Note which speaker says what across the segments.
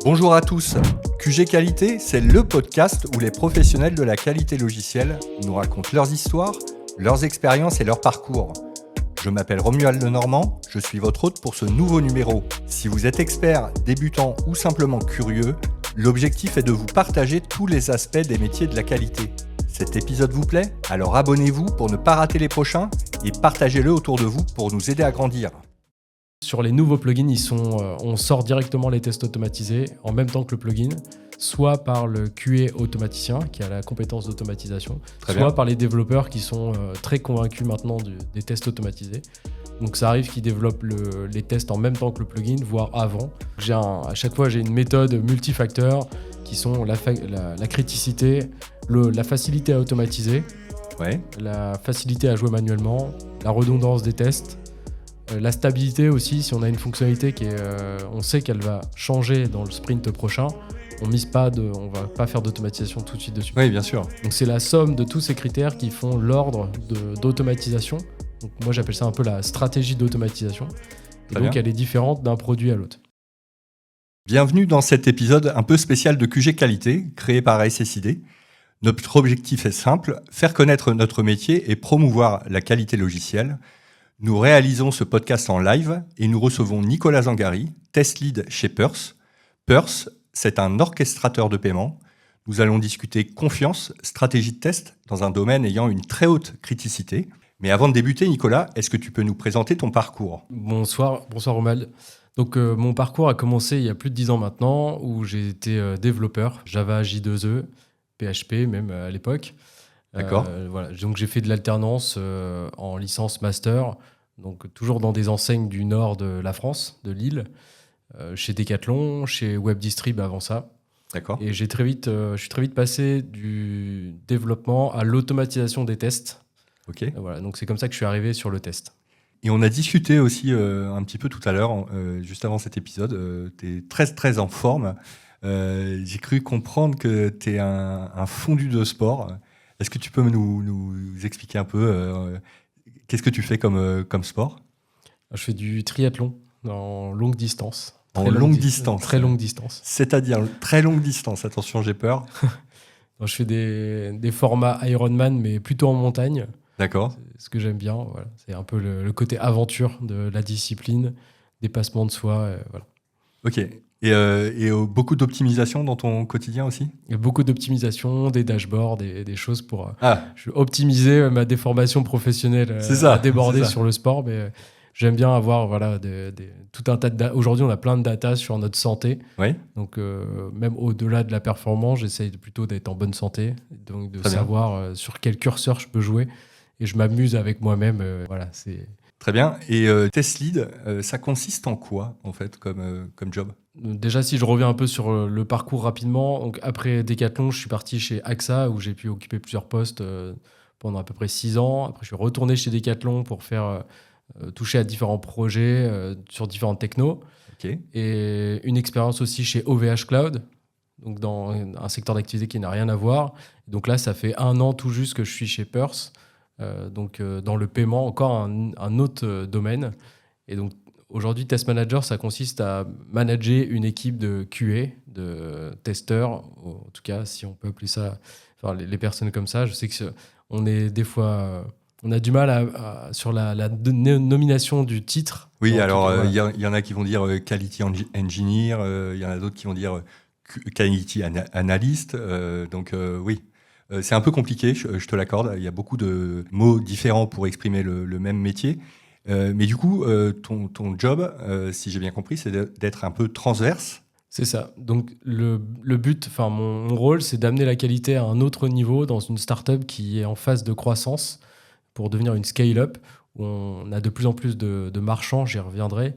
Speaker 1: Bonjour à tous, QG Qualité, c'est le podcast où les professionnels de la qualité logicielle nous racontent leurs histoires, leurs expériences et leurs parcours. Je m'appelle Romuald Lenormand, je suis votre hôte pour ce nouveau numéro. Si vous êtes expert, débutant ou simplement curieux, l'objectif est de vous partager tous les aspects des métiers de la qualité. Cet épisode vous plaît? Alors abonnez-vous pour ne pas rater les prochains et partagez-le autour de vous pour nous aider à grandir.
Speaker 2: Sur les nouveaux plugins, on sort directement les tests automatisés en même temps que le plugin, soit par le QA automaticien qui a la compétence d'automatisation, soit par les développeurs qui sont très convaincus maintenant des tests automatisés. Donc ça arrive qu'ils développent les tests en même temps que le plugin, voire avant. À chaque fois, j'ai une méthode multifacteur qui sont la criticité, la facilité à automatiser, la facilité à jouer manuellement, la redondance des tests, la stabilité aussi. Si on a une fonctionnalité on sait qu'elle va changer dans le sprint prochain, on va pas faire d'automatisation tout de suite dessus.
Speaker 1: Oui, bien sûr.
Speaker 2: Donc c'est la somme de tous ces critères qui font l'ordre d'automatisation. Donc moi j'appelle ça un peu la stratégie d'automatisation. Et donc elle est différente d'un produit à l'autre.
Speaker 1: Bienvenue dans cet épisode un peu spécial de QG Qualité, créé par SSID. Notre objectif est simple, faire connaître notre métier et promouvoir la qualité logicielle. Nous réalisons ce podcast en live et nous recevons Nicolas Zangari, test lead chez Purse. Purse, c'est un orchestrateur de paiement. Nous allons discuter confiance, stratégie de test dans un domaine ayant une très haute criticité. Mais avant de débuter, Nicolas, est-ce que tu peux nous présenter ton parcours ?
Speaker 2: Bonsoir Romuald. Donc mon parcours a commencé il y a plus de 10 ans maintenant, où j'ai été développeur, Java, J2E, PHP même à l'époque.
Speaker 1: D'accord.
Speaker 2: Donc j'ai fait de l'alternance en licence master, donc toujours dans des enseignes du nord de la France, de Lille, chez Decathlon, chez WebDistrib avant ça.
Speaker 1: D'accord.
Speaker 2: Et je suis très vite passé du développement à l'automatisation des tests.
Speaker 1: Ok.
Speaker 2: Donc c'est comme ça que je suis arrivé sur le test.
Speaker 1: Et on a discuté aussi un petit peu tout à l'heure, juste avant cet épisode. Tu es très, très en forme. J'ai cru comprendre que tu es un fondu de sport. Est-ce que tu peux nous expliquer un peu qu'est-ce que tu fais comme sport ?
Speaker 2: Je fais du triathlon en longue distance.
Speaker 1: Très longue distance. C'est-à-dire très longue distance. Attention, j'ai peur.
Speaker 2: Je fais des formats Ironman, mais plutôt en montagne.
Speaker 1: D'accord.
Speaker 2: C'est ce que j'aime bien. Voilà. C'est un peu le côté aventure de la discipline, dépassement de soi. Voilà.
Speaker 1: Ok. Et beaucoup d'optimisation dans ton quotidien aussi ?
Speaker 2: Il y a beaucoup d'optimisation, des dashboards, des choses pour optimiser ma déformation professionnelle à déborder sur le sport. Mais j'aime bien avoir tout un tas de data. Aujourd'hui, on a plein de data sur notre santé.
Speaker 1: Oui.
Speaker 2: Donc, même au-delà de la performance, j'essaye plutôt d'être en bonne santé, donc de savoir sur quel curseur je peux jouer. Et je m'amuse avec moi-même. C'est...
Speaker 1: Très bien. Et test lead, ça consiste en quoi, en fait, comme job ?
Speaker 2: Déjà, si je reviens un peu sur le parcours rapidement, donc après Decathlon, je suis parti chez AXA, où j'ai pu occuper plusieurs postes pendant à peu près 6 ans. Après, je suis retourné chez Decathlon pour toucher à différents projets sur différentes technos.
Speaker 1: Okay.
Speaker 2: Et une expérience aussi chez OVH Cloud, donc dans un secteur d'activité qui n'a rien à voir. Donc là, ça fait 1 an tout juste que je suis chez Purse. Dans le paiement, encore un autre domaine. Et donc aujourd'hui, Test Manager, ça consiste à manager une équipe de QA, de testeurs, en tout cas, si on peut appeler ça, les personnes comme ça. Je sais que on est des fois, on a du mal sur la nomination du titre.
Speaker 1: Oui, donc, alors il y en a qui vont dire Quality Engineer, il y en a d'autres qui vont dire Quality Analyst, oui. C'est un peu compliqué, je te l'accorde. Il y a beaucoup de mots différents pour exprimer le même métier. Mais du coup, ton job, si j'ai bien compris, c'est d'être un peu transverse.
Speaker 2: C'est ça. Donc, le but, mon rôle, c'est d'amener la qualité à un autre niveau dans une startup qui est en phase de croissance pour devenir une scale-up où on a de plus en plus de marchands, j'y reviendrai.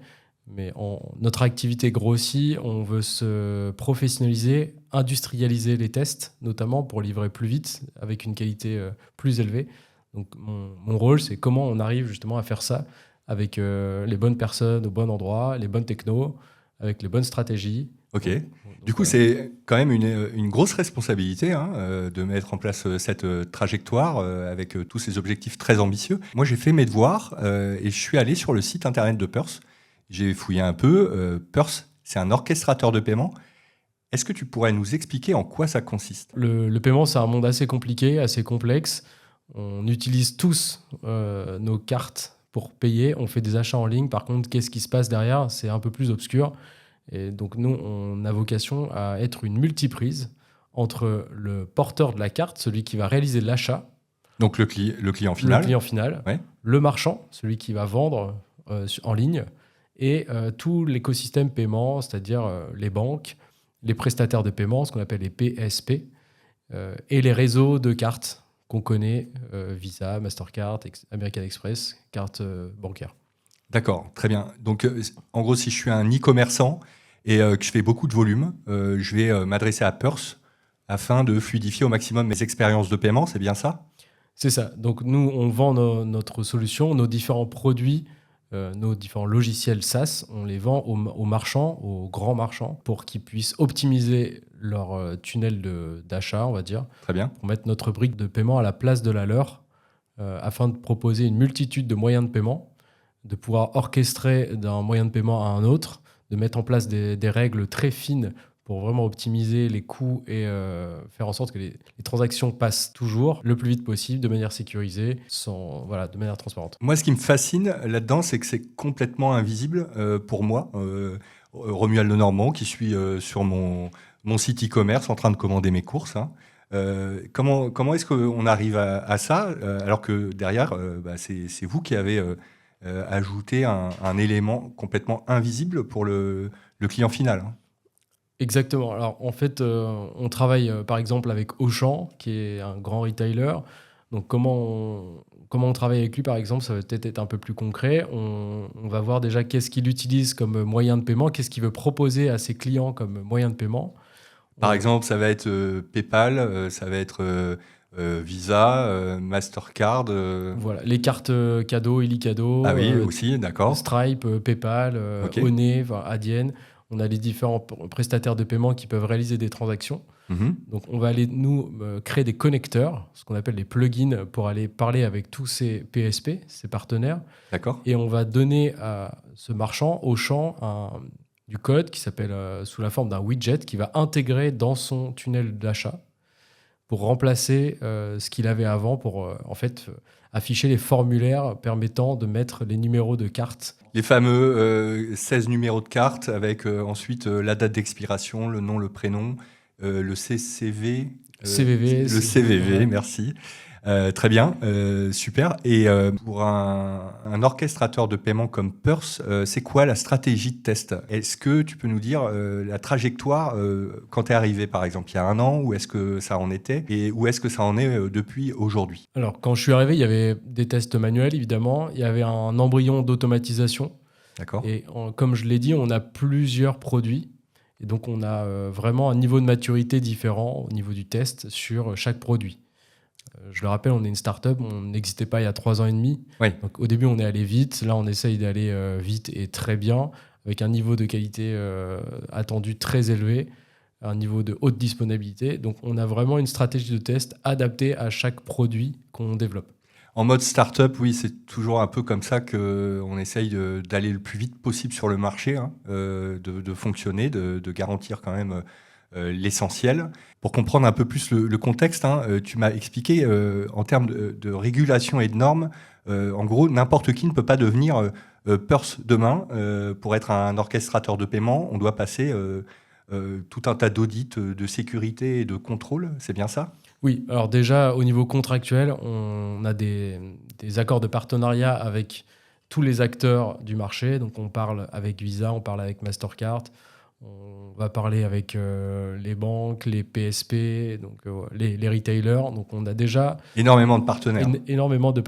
Speaker 2: Mais notre activité grossit, on veut se professionnaliser, industrialiser les tests, notamment pour livrer plus vite, avec une qualité plus élevée. Donc mon rôle, c'est comment on arrive justement à faire ça avec les bonnes personnes au bon endroit, les bonnes technos, avec les bonnes stratégies.
Speaker 1: Ok. Du coup, c'est quand même une grosse responsabilité de mettre en place cette trajectoire avec tous ces objectifs très ambitieux. Moi, j'ai fait mes devoirs et je suis allé sur le site internet de Purse. J'ai fouillé un peu. Purse, c'est un orchestrateur de paiement. Est-ce que tu pourrais nous expliquer en quoi ça consiste ?
Speaker 2: Le paiement, c'est un monde assez compliqué, assez complexe. On utilise tous nos cartes pour payer. On fait des achats en ligne. Par contre, qu'est-ce qui se passe derrière ? C'est un peu plus obscur. Et donc, nous, on a vocation à être une multiprise entre le porteur de la carte, celui qui va réaliser l'achat.
Speaker 1: Donc, le client final.
Speaker 2: Le client final.
Speaker 1: Ouais.
Speaker 2: Le marchand, celui qui va vendre en ligne. Et tout l'écosystème paiement, c'est-à-dire les banques, les prestataires de paiement, ce qu'on appelle les PSP, et les réseaux de cartes qu'on connaît, Visa, Mastercard, American Express, cartes bancaires.
Speaker 1: D'accord, très bien. Donc, en gros, si je suis un e-commerçant et que je fais beaucoup de volume, je vais m'adresser à Purse afin de fluidifier au maximum mes expériences de paiement, c'est bien ça ?
Speaker 2: C'est ça. Donc, nous, on vend notre solution, nos différents produits, nos différents logiciels SaaS, on les vend aux marchands, aux grands marchands, pour qu'ils puissent optimiser leur tunnel d'achat, on va dire.
Speaker 1: Très bien.
Speaker 2: Pour mettre notre brique de paiement à la place de la leur, afin de proposer une multitude de moyens de paiement, de pouvoir orchestrer d'un moyen de paiement à un autre, de mettre en place des règles très fines pour vraiment optimiser les coûts et faire en sorte que les transactions passent toujours le plus vite possible, de manière sécurisée, de manière transparente.
Speaker 1: Moi, ce qui me fascine là-dedans, c'est que c'est complètement invisible pour moi, Romuald Lenormand, qui suis sur mon site e-commerce en train de commander mes courses. Hein. Comment est-ce qu'on arrive à ça, alors que derrière, c'est vous qui avez ajouté un élément complètement invisible pour le client final, hein.
Speaker 2: Exactement. Alors, en fait, on travaille par exemple avec Auchan, qui est un grand retailer. Donc, comment on travaille avec lui, par exemple, ça va peut-être être un peu plus concret. On va voir déjà qu'est-ce qu'il utilise comme moyen de paiement, qu'est-ce qu'il veut proposer à ses clients comme moyen de paiement.
Speaker 1: Par exemple, ça va être PayPal, ça va être Visa, Mastercard.
Speaker 2: Voilà, les cartes cadeaux, Illicadeau.
Speaker 1: Ah oui, aussi, d'accord.
Speaker 2: Stripe, PayPal,
Speaker 1: Okay.
Speaker 2: Honey, Adyen. On a les différents prestataires de paiement qui peuvent réaliser des transactions.
Speaker 1: Mm-hmm.
Speaker 2: Donc, on va aller, nous, créer des connecteurs, ce qu'on appelle les plugins, pour aller parler avec tous ces PSP, ces partenaires.
Speaker 1: D'accord.
Speaker 2: Et on va donner à ce marchand, Auchan, du code qui s'appelle sous la forme d'un widget qui va intégrer dans son tunnel d'achat pour remplacer ce qu'il avait avant pour, afficher les formulaires permettant de mettre les numéros de carte.
Speaker 1: Les fameux 16 numéros de carte avec ensuite la date d'expiration, le nom, le prénom, le CCV.
Speaker 2: CVV.
Speaker 1: Le CVV, merci. Très bien, super. Et pour un orchestrateur de paiement comme Purse, c'est quoi la stratégie de test ? Est-ce que tu peux nous dire la trajectoire quand tu es arrivé, par exemple, il y a 1 an, où est-ce que ça en était et où est-ce que ça en est depuis aujourd'hui ?
Speaker 2: Alors, quand je suis arrivé, il y avait des tests manuels, évidemment. Il y avait un embryon d'automatisation.
Speaker 1: D'accord.
Speaker 2: Et comme je l'ai dit, on a plusieurs produits. Et donc, on a vraiment un niveau de maturité différent au niveau du test sur chaque produit. Je le rappelle, on est une start-up, on n'existait pas il y a 3 ans et demi.
Speaker 1: Oui.
Speaker 2: Donc, au début, on est allé vite. Là, on essaye d'aller vite et très bien, avec un niveau de qualité attendu très élevé, un niveau de haute disponibilité. Donc, on a vraiment une stratégie de test adaptée à chaque produit qu'on développe.
Speaker 1: En mode start-up, oui, c'est toujours un peu comme ça qu'on essaye d'aller le plus vite possible sur le marché, hein, de fonctionner, de garantir quand même l'essentiel. Pour comprendre un peu plus le contexte, hein, tu m'as expliqué en termes de régulation et de normes, en gros, n'importe qui ne peut pas devenir Purse demain. Pour être un orchestrateur de paiement, on doit passer tout un tas d'audits de sécurité et de contrôle, c'est bien ça ?
Speaker 2: Oui, alors déjà, au niveau contractuel, on a des accords de partenariat avec tous les acteurs du marché. Donc, on parle avec Visa, on parle avec Mastercard, on va parler avec les banques, les PSP, donc les retailers. Donc, on a déjà
Speaker 1: énormément de partenaires.
Speaker 2: Énormément de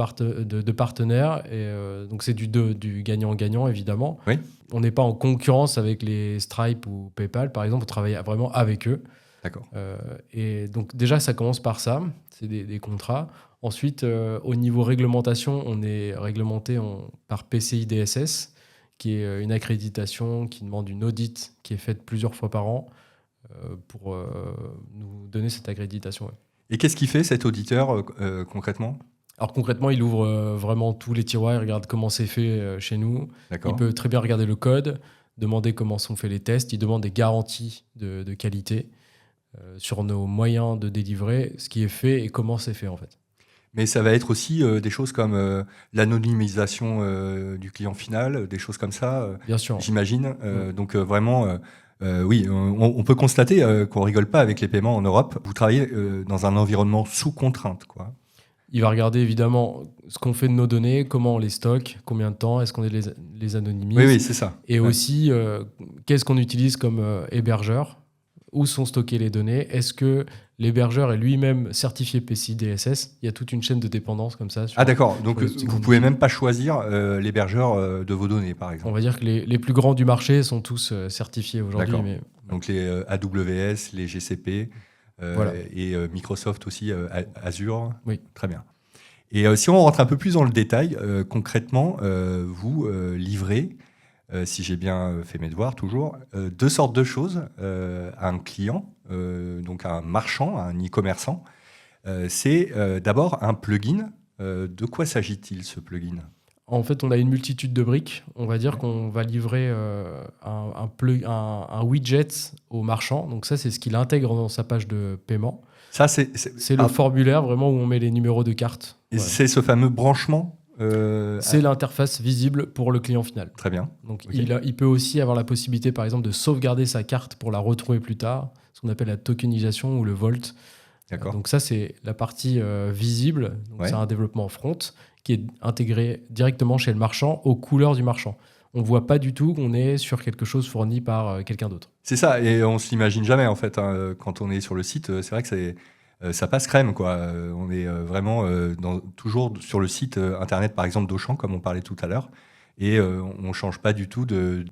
Speaker 2: partenaires. Et donc, c'est du gagnant-gagnant, évidemment.
Speaker 1: Oui.
Speaker 2: On n'est pas en concurrence avec les Stripe ou PayPal, par exemple. On travaille vraiment avec eux.
Speaker 1: D'accord.
Speaker 2: Et donc déjà, ça commence par ça, c'est des contrats. Ensuite, au niveau réglementation, on est réglementé par PCI DSS, qui est une accréditation qui demande une audit qui est faite plusieurs fois par an pour nous donner cette accréditation. Ouais.
Speaker 1: Et qu'est-ce qu'il fait cet auditeur concrètement ?
Speaker 2: Alors concrètement, il ouvre vraiment tous les tiroirs, il regarde comment c'est fait chez nous.
Speaker 1: D'accord.
Speaker 2: Il peut très bien regarder le code, demander comment sont faits les tests, il demande des garanties de qualité sur nos moyens de délivrer ce qui est fait et comment c'est fait en fait.
Speaker 1: Mais ça va être aussi des choses comme l'anonymisation du client final, des choses comme ça,
Speaker 2: Bien sûr.
Speaker 1: J'imagine. Donc vraiment, oui, on peut constater qu'on rigole pas avec les paiements en Europe. Vous travaillez dans un environnement sous contrainte, quoi.
Speaker 2: Il va regarder évidemment ce qu'on fait de nos données, comment on les stocke, combien de temps, est-ce qu'on les anonymise.
Speaker 1: Oui, c'est ça.
Speaker 2: Et aussi, qu'est-ce qu'on utilise comme hébergeur, où sont stockées les données, est-ce que l'hébergeur est lui-même certifié PCI DSS. Il y a toute une chaîne de dépendance comme ça.
Speaker 1: Ah d'accord, donc vous ne pouvez même pas choisir l'hébergeur de vos données, par exemple.
Speaker 2: On va dire que les plus grands du marché sont tous certifiés aujourd'hui. Mais...
Speaker 1: Donc les AWS, les GCP, voilà. Et Microsoft aussi, Azure.
Speaker 2: Oui.
Speaker 1: Très bien. Et si on rentre un peu plus dans le détail, concrètement, vous livrez, si j'ai bien fait mes devoirs toujours, deux sortes de choses à un client, donc à un marchand, à un e-commerçant. C'est d'abord un plugin. De quoi s'agit-il, ce plugin ?
Speaker 2: En fait, on a une multitude de briques. On va dire qu'on va livrer un widget au marchand. Donc ça, c'est ce qu'il intègre dans sa page de paiement.
Speaker 1: Ça, c'est
Speaker 2: le formulaire vraiment où on met les numéros de carte.
Speaker 1: Et c'est ce fameux branchement
Speaker 2: c'est l'interface visible pour le client final.
Speaker 1: Très bien.
Speaker 2: Donc il peut aussi avoir la possibilité, par exemple, de sauvegarder sa carte pour la retrouver plus tard, ce qu'on appelle la tokenisation ou le vault.
Speaker 1: D'accord.
Speaker 2: Donc ça, c'est la partie visible. Donc c'est un développement front qui est intégré directement chez le marchand aux couleurs du marchand. On ne voit pas du tout qu'on est sur quelque chose fourni par quelqu'un d'autre.
Speaker 1: C'est ça, et on ne s'imagine jamais en fait. Hein, quand on est sur le site, c'est vrai que ça passe crème, quoi. On est vraiment toujours sur le site internet, par exemple, d'Auchan, comme on parlait tout à l'heure. Et on ne change pas du tout de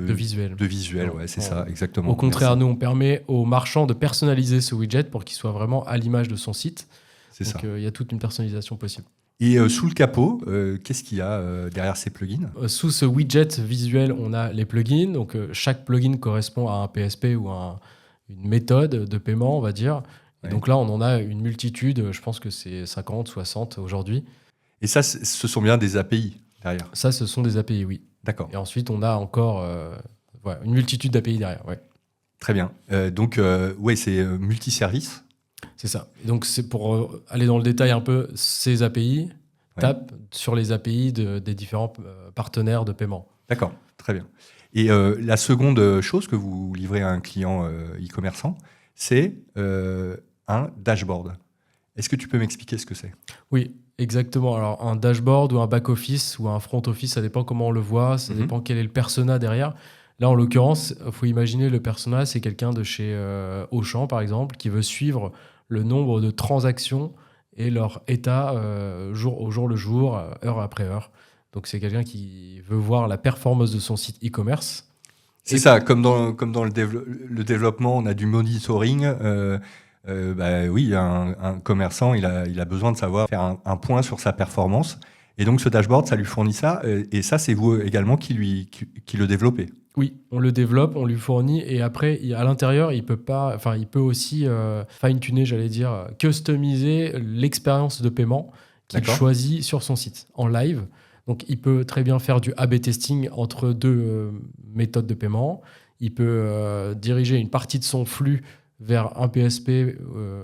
Speaker 2: visuel.
Speaker 1: De visuel, ouais, c'est ça, exactement.
Speaker 2: Au contraire, nous, on permet aux marchands de personnaliser ce widget pour qu'il soit vraiment à l'image de son site.
Speaker 1: C'est ça.
Speaker 2: Donc, il y a toute une personnalisation possible.
Speaker 1: Et sous le capot, qu'est-ce qu'il y a derrière ces plugins ?
Speaker 2: Sous ce widget visuel, on a les plugins. Donc, chaque plugin correspond à un PSP ou à une méthode de paiement, on va dire. Et donc là, on en a une multitude. Je pense que c'est 50, 60 aujourd'hui.
Speaker 1: Et ça, ce sont bien des API derrière ?
Speaker 2: Ça, ce sont des API, oui.
Speaker 1: D'accord.
Speaker 2: Et ensuite, on a encore une multitude d'API derrière. Ouais.
Speaker 1: Très bien. Donc, c'est multiservice.
Speaker 2: C'est ça. Donc, c'est pour aller dans le détail un peu, ces API tapent sur les API des différents partenaires de paiement.
Speaker 1: D'accord, très bien. Et la seconde chose que vous livrez à un client e-commerçant, c'est un dashboard. Est-ce que tu peux m'expliquer ce que c'est ?
Speaker 2: Oui, exactement. Alors, un dashboard ou un back-office ou un front-office, ça dépend comment on le voit, ça dépend quel est le persona derrière. Là, en l'occurrence, il faut imaginer le persona, c'est quelqu'un de chez Auchan, par exemple, qui veut suivre le nombre de transactions et leur état au jour le jour, heure après heure. Donc, c'est quelqu'un qui veut voir la performance de son site e-commerce.
Speaker 1: C'est ça, comme dans le développement, on a du monitoring. Oui, un commerçant, il a besoin de savoir faire un point sur sa performance. Et donc, ce dashboard, ça lui fournit ça. Et ça, c'est vous également qui le développez.
Speaker 2: Oui, on le développe, on lui fournit. Et après, à l'intérieur, il peut aussi fine-tuner, j'allais dire, customiser l'expérience de paiement qu'il choisit sur son site en live. Donc, il peut très bien faire du A/B testing entre deux méthodes de paiement. Il peut diriger une partie de son flux vers un PSP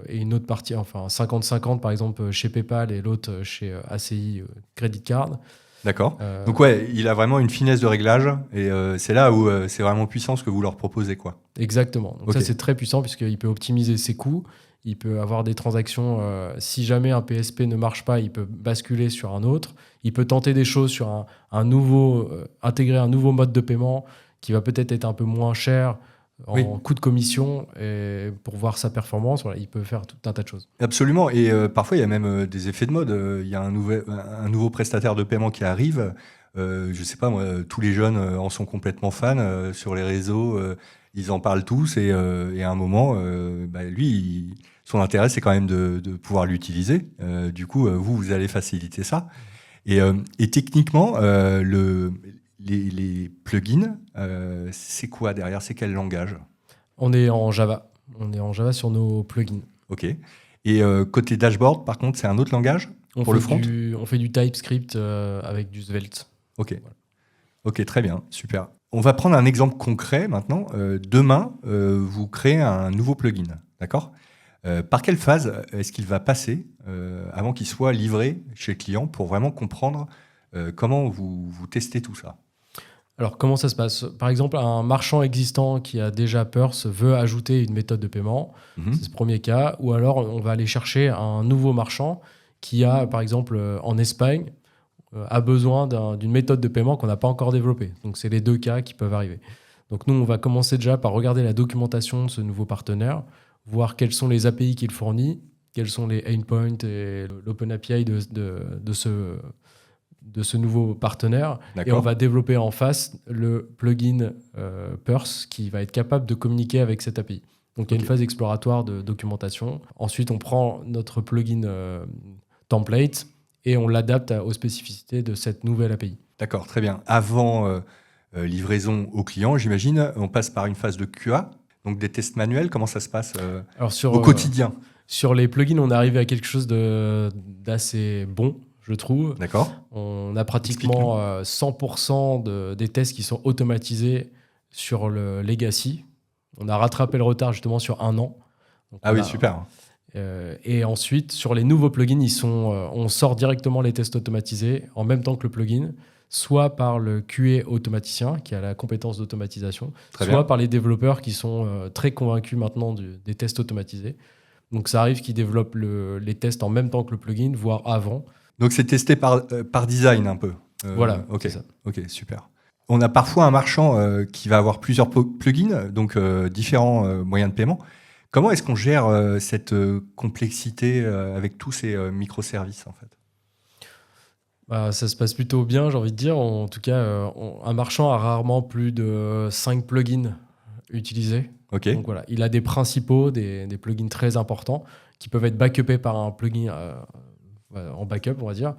Speaker 2: et une autre partie, enfin 50-50 par exemple chez PayPal et l'autre chez ACI Credit Card.
Speaker 1: D'accord. Donc il a vraiment une finesse de réglage et c'est là où c'est vraiment puissant ce que vous leur proposez, quoi.
Speaker 2: Exactement. Donc ça c'est très puissant puisqu'il peut optimiser ses coûts, il peut avoir des transactions, si jamais un PSP ne marche pas, il peut basculer sur un autre, il peut tenter des choses sur intégrer un nouveau mode de paiement qui va peut-être être un peu moins cher en coût de commission et pour voir sa performance, il peut faire tout un tas de choses.
Speaker 1: Absolument, et parfois il y a même des effets de mode. Il y a un nouveau prestataire de paiement qui arrive. Je sais pas moi, tous les jeunes en sont complètement fans sur les réseaux. Ils en parlent tous et à un moment, lui, son intérêt c'est quand même de pouvoir l'utiliser. Du coup, vous allez faciliter ça. Et techniquement, les plugins, c'est quoi derrière ? C'est quel langage ?
Speaker 2: On est en Java. On est en Java sur nos plugins.
Speaker 1: Ok. Et côté dashboard, par contre, c'est un autre langage pour le front ?
Speaker 2: On fait du TypeScript avec du Svelte.
Speaker 1: Ok. Voilà. Ok, très bien, super. On va prendre un exemple concret maintenant. Demain, vous créez un nouveau plugin, d'accord ? Par quelle phase est-ce qu'il va passer avant qu'il soit livré chez le client pour vraiment comprendre comment vous testez tout ça ?
Speaker 2: Alors, comment ça se passe ? Par exemple, un marchand existant qui a déjà Purse veut ajouter une méthode de paiement. C'est ce premier cas. Ou alors, on va aller chercher un nouveau marchand qui a, par exemple, en Espagne, a besoin d'une méthode de paiement qu'on n'a pas encore développée. Donc, c'est les deux cas qui peuvent arriver. Donc, nous, on va commencer déjà par regarder la documentation de ce nouveau partenaire, voir quelles sont les API qu'il fournit, quels sont les endpoints et l'open API de ce nouveau partenaire.
Speaker 1: D'accord.
Speaker 2: Et on va développer en face le plugin Purse qui va être capable de communiquer avec cette API. Donc, il y a une phase exploratoire de documentation. Ensuite, on prend notre plugin template et on l'adapte aux spécificités de cette nouvelle API.
Speaker 1: D'accord, très bien. Avant livraison au client, j'imagine, on passe par une phase de QA, donc des tests manuels. Comment ça se passe au quotidien ?
Speaker 2: Sur les plugins, on est arrivé à quelque chose d'assez bon, je trouve.
Speaker 1: D'accord.
Speaker 2: On a pratiquement 100% des tests qui sont automatisés sur le legacy. On a rattrapé le retard justement sur 1 an. Donc
Speaker 1: oui, super.
Speaker 2: Et ensuite, sur les nouveaux plugins, on sort directement les tests automatisés en même temps que le plugin, soit par le QA automaticien qui a la compétence d'automatisation, soit par les développeurs qui sont très convaincus maintenant des tests automatisés. Donc ça arrive qu'ils développent les tests en même temps que le plugin, voire avant.
Speaker 1: Donc c'est testé par design un peu.
Speaker 2: Voilà,
Speaker 1: ok,
Speaker 2: c'est ça.
Speaker 1: Ok, super. On a parfois un marchand qui va avoir plusieurs plugins, donc différents moyens de paiement. Comment est-ce qu'on gère cette complexité avec tous ces microservices en fait ?
Speaker 2: Ça se passe plutôt bien, j'ai envie de dire. En tout cas, un marchand a rarement plus de 5 plugins utilisés.
Speaker 1: Okay.
Speaker 2: Donc voilà, il a des principaux, des plugins très importants qui peuvent être backupés par un plugin en backup, on va dire.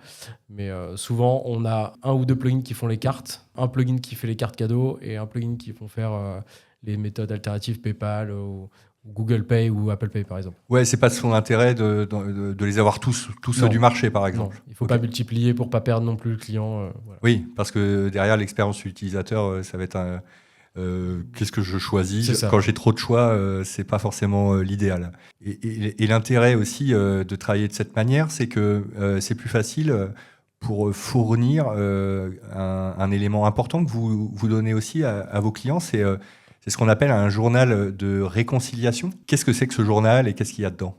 Speaker 2: Mais souvent, on a 1 ou 2 plugins qui font les cartes, un plugin qui fait les cartes cadeaux et un plugin qui vont faire les méthodes alternatives PayPal ou Google Pay ou Apple Pay, par exemple.
Speaker 1: Ouais, c'est pas de son intérêt de les avoir tous ceux du marché, par exemple.
Speaker 2: Non, il ne faut pas multiplier pour ne pas perdre non plus le client.
Speaker 1: Voilà. Oui, parce que derrière l'expérience utilisateur, ça va être qu'est-ce que je choisis ? Quand j'ai trop de choix, c'est pas forcément l'idéal. Et l'intérêt aussi de travailler de cette manière, c'est que c'est plus facile pour fournir un élément important que vous donnez aussi à vos clients, c'est ce qu'on appelle un journal de réconciliation. Qu'est-ce que c'est que ce journal et qu'est-ce qu'il y a dedans ?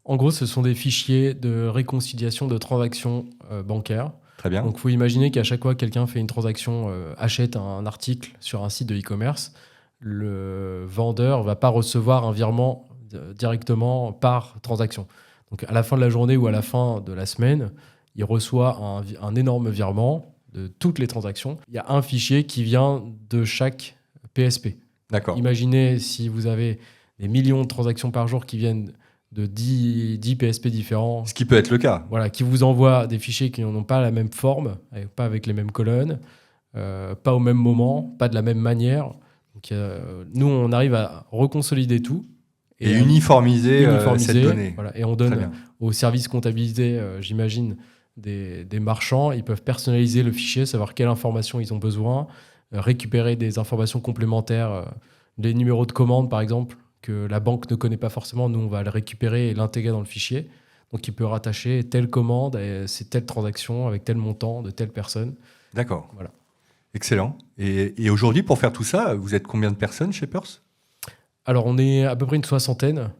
Speaker 2: En gros, ce sont des fichiers de réconciliation de transactions bancaires.
Speaker 1: Très bien.
Speaker 2: Donc, il faut imaginer qu'à chaque fois que quelqu'un fait une transaction, achète un article sur un site de e-commerce, le vendeur ne va pas recevoir un virement directement par transaction. Donc, à la fin de la journée ou à la fin de la semaine, il reçoit un énorme virement de toutes les transactions. Il y a un fichier qui vient de chaque PSP.
Speaker 1: D'accord.
Speaker 2: Imaginez si vous avez des millions de transactions par jour qui viennent de 10 PSP différents.
Speaker 1: Ce qui peut être le cas.
Speaker 2: Voilà, qui vous envoient des fichiers qui n'ont pas la même forme, pas avec les mêmes colonnes, pas au même moment, pas de la même manière. Donc, nous, on arrive à reconsolider tout.
Speaker 1: Et uniformiser cette donnée.
Speaker 2: Voilà, et on donne au service comptabilité, j'imagine, des marchands. Ils peuvent personnaliser le fichier, savoir quelles informations ils ont besoin, récupérer des informations complémentaires, des numéros de commande, par exemple, que la banque ne connaît pas forcément. Nous, on va le récupérer et l'intégrer dans le fichier. Donc, il peut rattacher telle commande et c'est telle transaction avec tel montant de telle personne.
Speaker 1: D'accord.
Speaker 2: Voilà.
Speaker 1: Excellent. Et aujourd'hui, pour faire tout ça, vous êtes combien de personnes chez Purse ?
Speaker 2: Alors, on est à peu près une 60aine.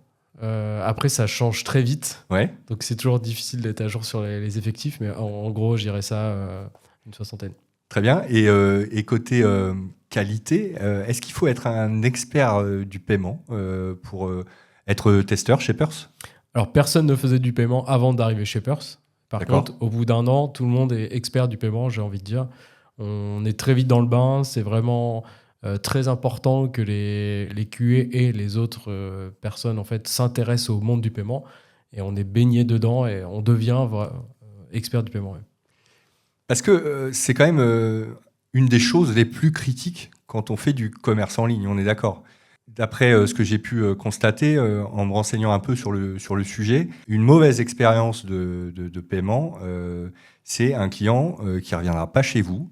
Speaker 2: Après, ça change très vite.
Speaker 1: Ouais.
Speaker 2: Donc, c'est toujours difficile d'être à jour sur les effectifs. Mais en gros, je dirais ça, une 60aine.
Speaker 1: Très bien. Et côté qualité, est-ce qu'il faut être un expert du paiement pour être testeur chez Purse ?
Speaker 2: Alors, personne ne faisait du paiement avant d'arriver chez Purse. Par contre, au bout d'1 an, tout le monde est expert du paiement, j'ai envie de dire. On est très vite dans le bain. C'est vraiment très important que les QA et les autres personnes en fait, s'intéressent au monde du paiement. Et on est baigné dedans et on devient expert du paiement. Ouais.
Speaker 1: Parce que c'est quand même une des choses les plus critiques quand on fait du commerce en ligne, on est d'accord. D'après ce que j'ai pu constater en me renseignant un peu sur le sujet, une mauvaise expérience de paiement, c'est un client qui ne reviendra pas chez vous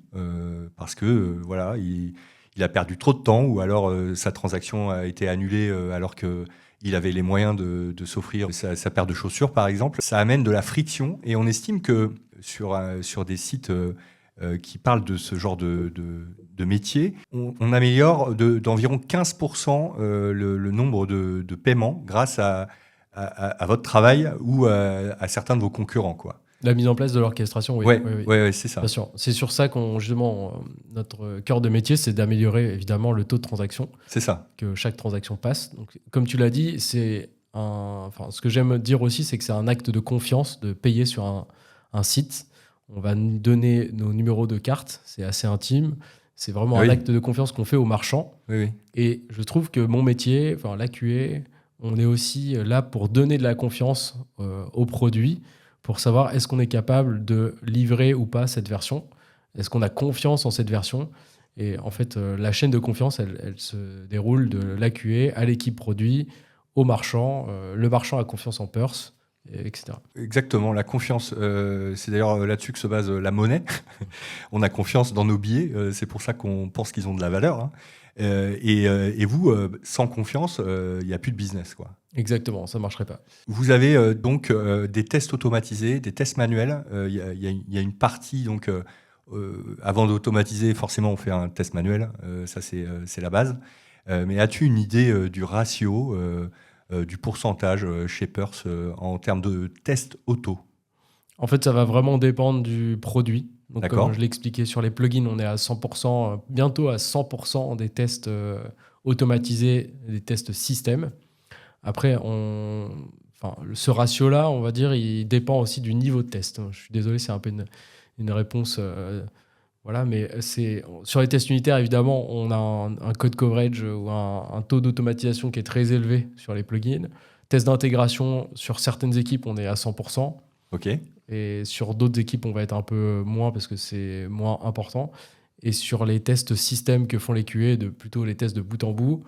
Speaker 1: parce que voilà, il il a perdu trop de temps ou alors sa transaction a été annulée alors qu'il avait les moyens de s'offrir sa paire de chaussures, par exemple. Ça amène de la friction et on estime que sur des sites qui parlent de ce genre de métier, on améliore d'environ 15% le nombre de paiements grâce à votre travail ou à certains de vos concurrents, quoi.
Speaker 2: La mise en place de l'orchestration, oui.
Speaker 1: Ouais, c'est ça.
Speaker 2: Bien sûr. C'est sur ça notre cœur de métier, c'est d'améliorer évidemment le taux de transaction.
Speaker 1: C'est ça.
Speaker 2: Que chaque transaction passe. Donc, comme tu l'as dit, ce que j'aime dire aussi, c'est que c'est un acte de confiance de payer sur un site. On va nous donner nos numéros de carte, c'est assez intime. C'est vraiment un acte de confiance qu'on fait aux marchands.
Speaker 1: Oui.
Speaker 2: Et je trouve que mon métier, la QA, on est aussi là pour donner de la confiance aux produits, pour savoir est-ce qu'on est capable de livrer ou pas cette version, est-ce qu'on a confiance en cette version. Et en fait, la chaîne de confiance, elle se déroule de la QA à l'équipe produit, au marchand. Le marchand a confiance en Perth, etc.
Speaker 1: Exactement, la confiance. C'est d'ailleurs là-dessus que se base la monnaie. On a confiance dans nos billets, c'est pour ça qu'on pense qu'ils ont de la valeur. Hein. Et vous, sans confiance, il n'y a plus de business, quoi.
Speaker 2: Exactement, ça ne marcherait pas.
Speaker 1: Vous avez donc des tests automatisés, des tests manuels. Il y a une partie, donc, avant d'automatiser, forcément, on fait un test manuel. Ça, c'est la base. Mais as-tu une idée du ratio, du pourcentage chez Perth en termes de tests auto?
Speaker 2: En fait, ça va vraiment dépendre du produit. Donc,
Speaker 1: D'accord.
Speaker 2: comme je l'ai expliqué sur les plugins, on est à 100%, bientôt à 100% des tests automatisés, des tests système. Après, ce ratio-là, on va dire, il dépend aussi du niveau de test. Je suis désolé, c'est un peu une réponse. Mais sur les tests unitaires, évidemment, on a un code coverage ou un taux d'automatisation qui est très élevé sur les plugins. Test d'intégration, sur certaines équipes, on est à 100%.
Speaker 1: OK.
Speaker 2: Et sur d'autres équipes, on va être un peu moins parce que c'est moins important. Et sur les tests système que font les QA, plutôt les tests de bout en bout,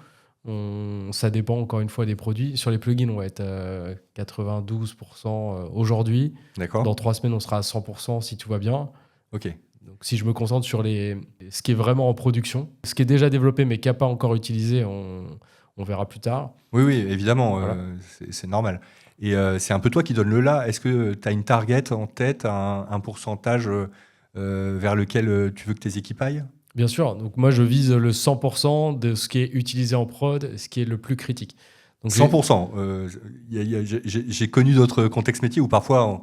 Speaker 2: ça dépend encore une fois des produits. Sur les plugins, on va être à 92% aujourd'hui.
Speaker 1: D'accord.
Speaker 2: Dans 3 semaines, on sera à 100% si tout va bien.
Speaker 1: OK.
Speaker 2: Donc, si je me concentre sur ce qui est vraiment en production, ce qui est déjà développé mais qui n'a pas encore utilisé, on verra plus tard.
Speaker 1: Oui, évidemment,
Speaker 2: Voilà.
Speaker 1: c'est normal. Et c'est un peu toi qui donne le là. Est-ce que tu as une target en tête, un pourcentage vers lequel tu veux que tes équipes aillent?
Speaker 2: Bien sûr. Donc, moi, je vise le 100% de ce qui est utilisé en prod, ce qui est le plus critique. Donc,
Speaker 1: 100%. J'ai connu d'autres contextes métiers où parfois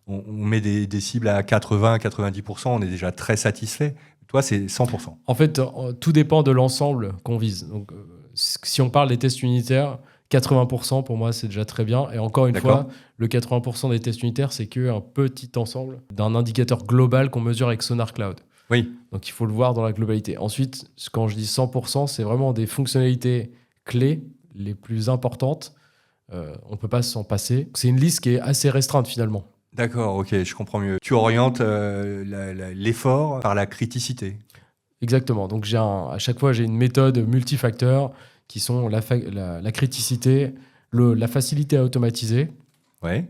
Speaker 1: on met des cibles à 80-90%, on est déjà très satisfait. Toi, c'est 100%.
Speaker 2: En fait, tout dépend de l'ensemble qu'on vise. Donc, si on parle des tests unitaires, 80% pour moi, c'est déjà très bien. Et encore une fois, le 80% des tests unitaires, c'est qu'un petit ensemble d'un indicateur global qu'on mesure avec Sonar Cloud.
Speaker 1: Oui.
Speaker 2: Donc, il faut le voir dans la globalité. Ensuite, quand je dis 100%, c'est vraiment des fonctionnalités clés les plus importantes. On ne peut pas s'en passer. C'est une liste qui est assez restreinte finalement.
Speaker 1: D'accord, ok, je comprends mieux. Tu orientes l'effort par la criticité.
Speaker 2: Exactement. Donc, à chaque fois, j'ai une méthode multifacteur qui sont la criticité, la facilité à automatiser,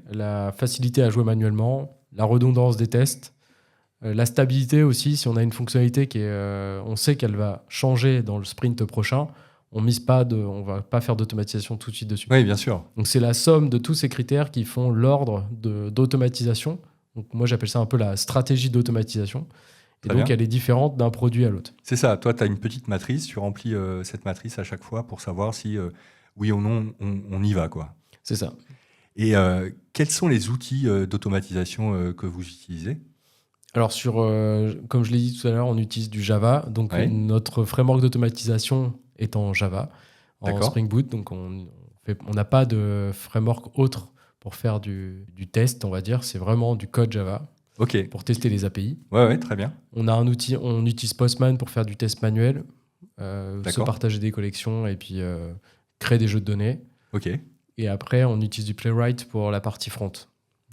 Speaker 2: la facilité à jouer manuellement, la redondance des tests, la stabilité aussi. Si on a une fonctionnalité on sait qu'elle va changer dans le sprint prochain, on va pas faire d'automatisation tout de suite dessus.
Speaker 1: Oui, bien sûr.
Speaker 2: Donc, c'est la somme de tous ces critères qui font l'ordre d'automatisation. Donc, moi, j'appelle ça un peu la stratégie d'automatisation. Et donc, elle est différente d'un produit à l'autre.
Speaker 1: C'est ça. Toi, tu as une petite matrice. Tu remplis cette matrice à chaque fois pour savoir si, oui ou non, on y va, quoi.
Speaker 2: C'est ça.
Speaker 1: Et quels sont les outils d'automatisation que vous utilisez?
Speaker 2: Alors, comme je l'ai dit tout à l'heure, on utilise du Java. Donc, notre framework d'automatisation est en Java, en Spring Boot. Donc, on n'a pas de framework autre pour faire du test, on va dire. C'est vraiment du code Java. Pour tester les API.
Speaker 1: Ouais, très bien.
Speaker 2: On a un outil, on utilise Postman pour faire du test manuel, se partager des collections et puis créer des jeux de données. Et après, on utilise du Playwright pour la partie front,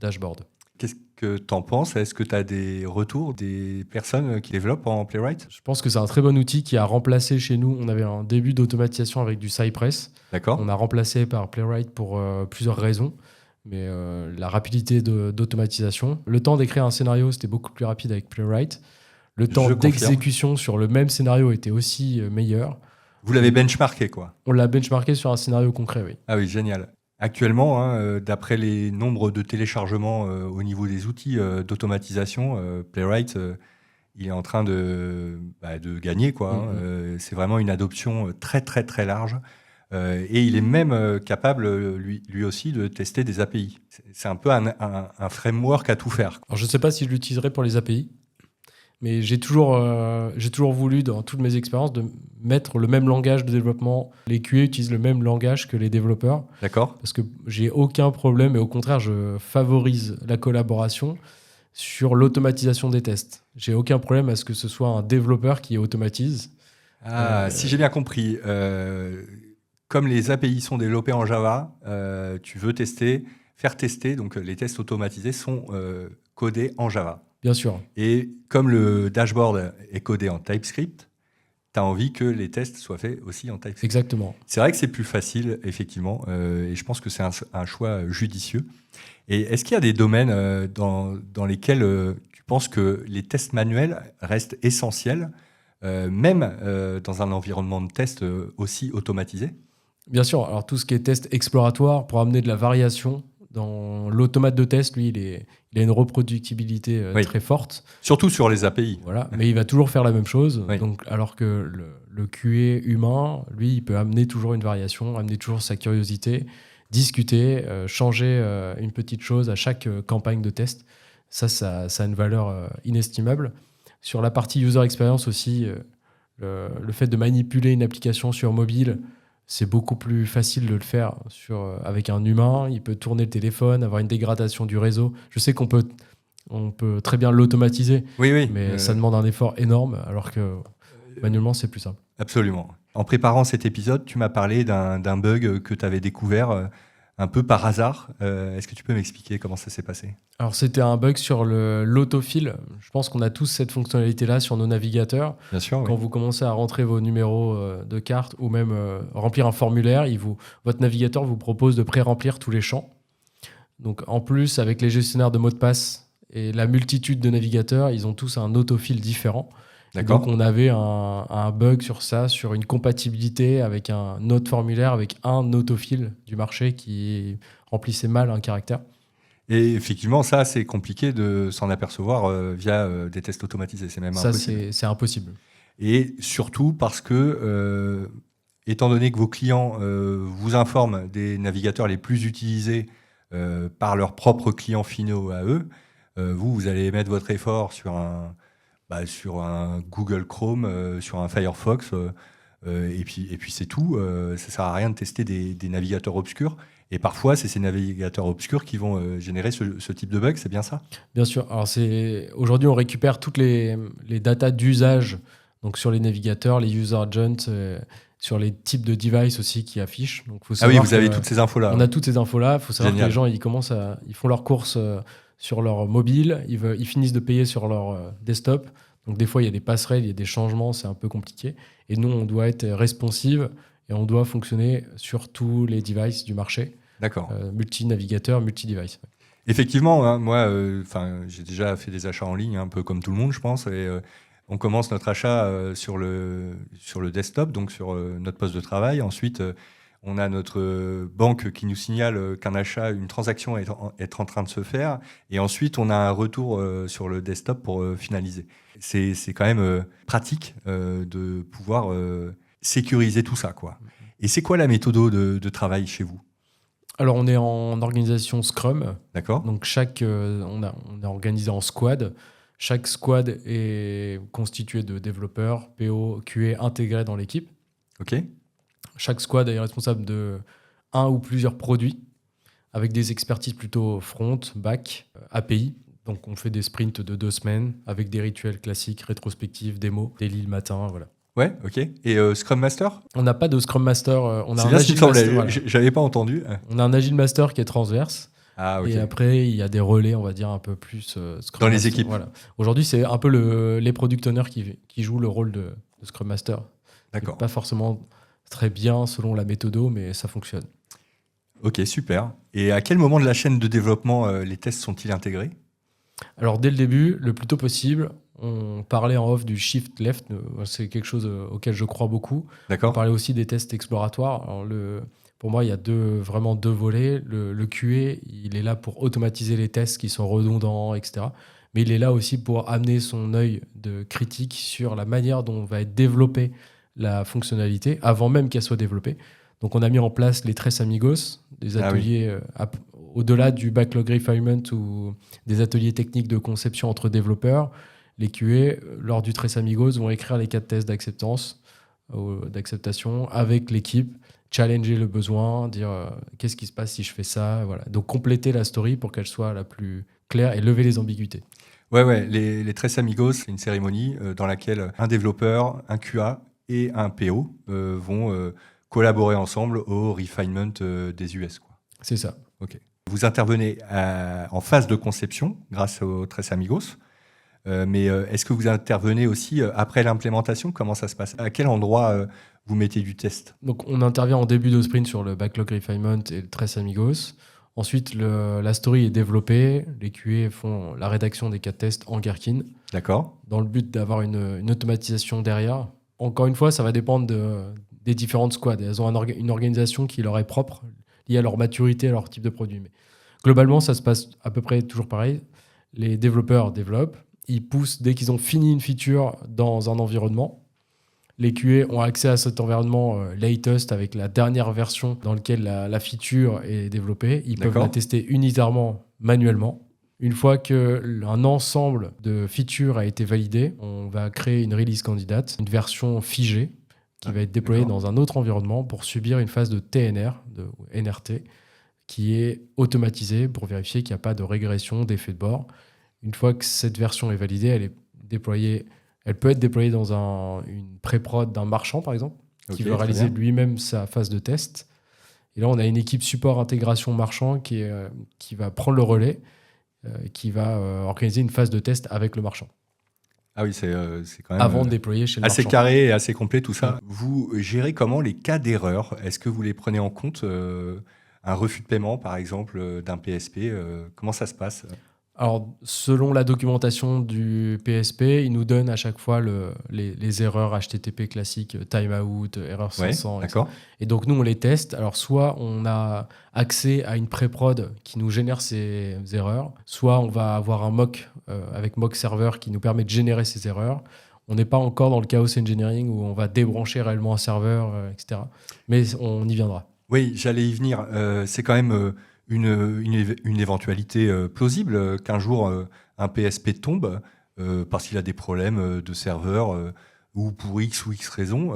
Speaker 2: dashboard.
Speaker 1: Qu'est-ce que tu en penses? Est-ce que tu as des retours des personnes qui développent en Playwright?
Speaker 2: Je pense que c'est un très bon outil qui a remplacé chez nous. On avait un début d'automatisation avec du Cypress. On a remplacé par Playwright pour plusieurs raisons. Mais la rapidité d'automatisation. Le temps d'écrire un scénario, c'était beaucoup plus rapide avec Playwright. Le temps d'exécution sur le même scénario était aussi meilleur.
Speaker 1: Vous l'avez benchmarké, quoi.
Speaker 2: On l'a benchmarké sur un scénario concret, oui.
Speaker 1: Ah oui, génial. Actuellement, d'après les nombres de téléchargements au niveau des outils d'automatisation, Playwright, il est en train de gagner, quoi. C'est vraiment une adoption très, très, très large. Et il est même capable, lui aussi, de tester des API. C'est un peu un framework à tout faire.
Speaker 2: Alors, je ne sais pas si je l'utiliserai pour les API, mais j'ai toujours voulu, dans toutes mes expériences, de mettre le même langage de développement. Les QA utilisent le même langage que les développeurs.
Speaker 1: D'accord.
Speaker 2: Parce que j'ai aucun problème, et au contraire, je favorise la collaboration sur l'automatisation des tests. J'ai aucun problème à ce que ce soit un développeur qui automatise.
Speaker 1: Si j'ai bien compris, comme les API sont développées en Java, tu veux faire tester, donc les tests automatisés sont codés en Java.
Speaker 2: Bien sûr.
Speaker 1: Et comme le dashboard est codé en TypeScript, tu as envie que les tests soient faits aussi en TypeScript.
Speaker 2: Exactement.
Speaker 1: C'est vrai que c'est plus facile, effectivement, et je pense que c'est un choix judicieux. Et est-ce qu'il y a des domaines dans lesquels tu penses que les tests manuels restent essentiels, même dans un environnement de test aussi automatisé ?
Speaker 2: Bien sûr. Alors, tout ce qui est test exploratoire pour amener de la variation dans l'automate de test, lui, il a une reproductibilité très forte.
Speaker 1: Surtout sur les API.
Speaker 2: Voilà, mais il va toujours faire la même chose.
Speaker 1: Oui.
Speaker 2: Donc, alors que le QA humain, lui, il peut amener toujours une variation, amener toujours sa curiosité, discuter, changer une petite chose à chaque campagne de test. Ça a une valeur inestimable. Sur la partie user experience aussi, le fait de manipuler une application sur mobile, c'est beaucoup plus facile de le faire avec un humain. Il peut tourner le téléphone, avoir une dégradation du réseau. Je sais qu'on peut très bien l'automatiser, mais ça demande un effort énorme, alors que manuellement, c'est plus simple.
Speaker 1: Absolument. En préparant cet épisode, tu m'as parlé d'un bug que tu avais découvert un peu par hasard. Est-ce que tu peux m'expliquer comment ça s'est passé ?
Speaker 2: Alors, c'était un bug sur l'autofill. Je pense qu'on a tous cette fonctionnalité-là sur nos navigateurs.
Speaker 1: Bien sûr,
Speaker 2: Quand vous commencez à rentrer vos numéros de carte ou même remplir un formulaire, votre navigateur vous propose de pré-remplir tous les champs. Donc, en plus, avec les gestionnaires de mots de passe et la multitude de navigateurs, ils ont tous un autofill différent.
Speaker 1: D'accord.
Speaker 2: Donc, on avait un bug sur ça, sur une compatibilité avec un autre formulaire, avec un autofill du marché qui remplissait mal un caractère.
Speaker 1: Et effectivement, ça, c'est compliqué de s'en apercevoir via des tests automatisés. C'est même impossible.
Speaker 2: Ça, c'est impossible.
Speaker 1: Et surtout parce que, étant donné que vos clients vous informent des navigateurs les plus utilisés par leurs propres clients finaux à eux, vous allez mettre votre effort sur un Google Chrome, sur un Firefox, et puis c'est tout. Ça ne sert à rien de tester des navigateurs obscurs. Et parfois, c'est ces navigateurs obscurs qui vont générer ce type de bug, c'est bien ça ?
Speaker 2: Bien sûr. Alors, aujourd'hui, on récupère toutes les datas d'usage, donc sur les navigateurs, les user agents, sur les types de devices aussi qui affichent. Donc, faut savoir
Speaker 1: vous avez toutes ces infos-là.
Speaker 2: On a toutes ces infos-là. Il faut savoir
Speaker 1: Génial.
Speaker 2: que les gens, ils font leurs courses sur leur mobile, ils finissent de payer sur leur desktop. Donc, des fois, il y a des passerelles, il y a des changements, c'est un peu compliqué. Et nous, on doit être responsive et on doit fonctionner sur tous les devices du marché.
Speaker 1: D'accord.
Speaker 2: Multi-navigateur, multi-device.
Speaker 1: Effectivement, hein, moi, j'ai déjà fait des achats en ligne, un peu comme tout le monde, je pense. Et on commence notre achat sur le desktop, donc sur notre poste de travail. Ensuite, on a notre banque qui nous signale qu'un achat, une transaction est en train de se faire. Et ensuite, on a un retour sur le desktop pour finaliser. C'est quand même pratique de pouvoir sécuriser tout ça, quoi. Et c'est quoi la méthode de travail chez vous ?
Speaker 2: Alors, on est en organisation Scrum.
Speaker 1: D'accord.
Speaker 2: Donc, on est organisé en squad. Chaque squad est constitué de développeurs, PO, QA intégrés dans l'équipe.
Speaker 1: OK.
Speaker 2: Chaque squad est responsable de un ou plusieurs produits avec des expertises plutôt front, back, API. Donc, on fait des sprints de 2 semaines avec des rituels classiques, rétrospectives, démos, daily le matin, voilà.
Speaker 1: Ouais, OK. Et Scrum Master ?
Speaker 2: On n'a pas de Scrum Master. On a
Speaker 1: C'est
Speaker 2: un
Speaker 1: bien ce qu'il me semblait.
Speaker 2: Agile Master, voilà.
Speaker 1: J'avais pas entendu.
Speaker 2: On a un Agile Master qui est transverse.
Speaker 1: Ah, OK.
Speaker 2: Et après, il y a des relais, on va dire, un peu plus Scrum
Speaker 1: dans les
Speaker 2: Master,
Speaker 1: équipes.
Speaker 2: Voilà. Aujourd'hui, c'est un peu les product owners qui jouent le rôle de Scrum Master.
Speaker 1: D'accord.
Speaker 2: Pas forcément très bien selon la méthode, mais ça fonctionne.
Speaker 1: OK, super. Et à quel moment de la chaîne de développement les tests sont-ils intégrés ?
Speaker 2: Alors, dès le début, le plus tôt possible, On parlait en off du shift left, c'est quelque chose auquel je crois beaucoup.
Speaker 1: D'accord.
Speaker 2: On parlait aussi des tests exploratoires. Alors pour moi, il y a vraiment deux volets. Le QA, il est là pour automatiser les tests qui sont redondants, etc. Mais il est là aussi pour amener son œil de critique sur la manière dont va être développée la fonctionnalité avant même qu'elle soit développée. Donc, on a mis en place les Tres Amigos, des ateliers au-delà du backlog refinement ou des ateliers techniques de conception entre développeurs. Les QA, lors du Tres Amigos, vont écrire les cas de tests d'acceptance, d'acceptation avec l'équipe, challenger le besoin, dire qu'est-ce qui se passe si je fais ça. Voilà. Donc, compléter la story pour qu'elle soit la plus claire et lever les ambiguïtés.
Speaker 1: Ouais. Les Tres Amigos, c'est une cérémonie dans laquelle un développeur, un QA et un PO vont collaborer ensemble au refinement des US, quoi.
Speaker 2: C'est ça.
Speaker 1: Ok. Vous intervenez en phase de conception grâce aux Tres Amigos, mais est-ce que vous intervenez aussi après l'implémentation? Comment ça se passe? À quel endroit vous mettez du test?
Speaker 2: Donc, on intervient en début de sprint sur le backlog refinement et le Tres Amigos. Ensuite, la story est développée. Les QA font la rédaction des cas de test en Gherkin.
Speaker 1: D'accord.
Speaker 2: Dans le but d'avoir une automatisation derrière. Encore une fois, ça va dépendre des différentes squads. Elles ont une organisation qui leur est propre, liée à leur maturité, à leur type de produit. Mais globalement, ça se passe à peu près toujours pareil. Les développeurs développent. Ils poussent dès qu'ils ont fini une feature dans un environnement. Les QA ont accès à cet environnement latest avec la dernière version dans laquelle la feature est développée. Ils peuvent la tester unitairement, manuellement. Une fois qu'un ensemble de features a été validé, on va créer une release candidate, une version figée qui va être déployée dans un autre environnement pour subir une phase de TNR, de NRT, qui est automatisée pour vérifier qu'il n'y a pas de régression d'effet de bord. Une fois que cette version est validée, elle peut être déployée dans une pré-prod d'un marchand, par exemple, qui veut réaliser lui-même sa phase de test. Et là, on a une équipe support intégration marchand qui va prendre le relais, qui va organiser une phase de test avec le marchand.
Speaker 1: Ah oui, c'est quand même
Speaker 2: avant de déployer chez le marchand.
Speaker 1: Assez carré et assez complet tout ça. Vous gérez comment les cas d'erreur? Est-ce que vous les prenez en compte? Un refus de paiement, par exemple, d'un PSP, comment ça se passe?
Speaker 2: Alors, selon la documentation du PSP, il nous donne à chaque fois les erreurs HTTP classiques, timeout, erreur 500.
Speaker 1: D'accord.
Speaker 2: Et donc, nous, on les teste. Alors, soit on a accès à une pré-prod qui nous génère ces erreurs, soit on va avoir un mock avec mock server qui nous permet de générer ces erreurs. On n'est pas encore dans le chaos engineering où on va débrancher réellement un serveur, etc. Mais on y viendra.
Speaker 1: Oui, j'allais y venir. C'est quand même... Une éventualité plausible qu'un jour un PSP tombe parce qu'il a des problèmes de serveur ou pour X ou X raison.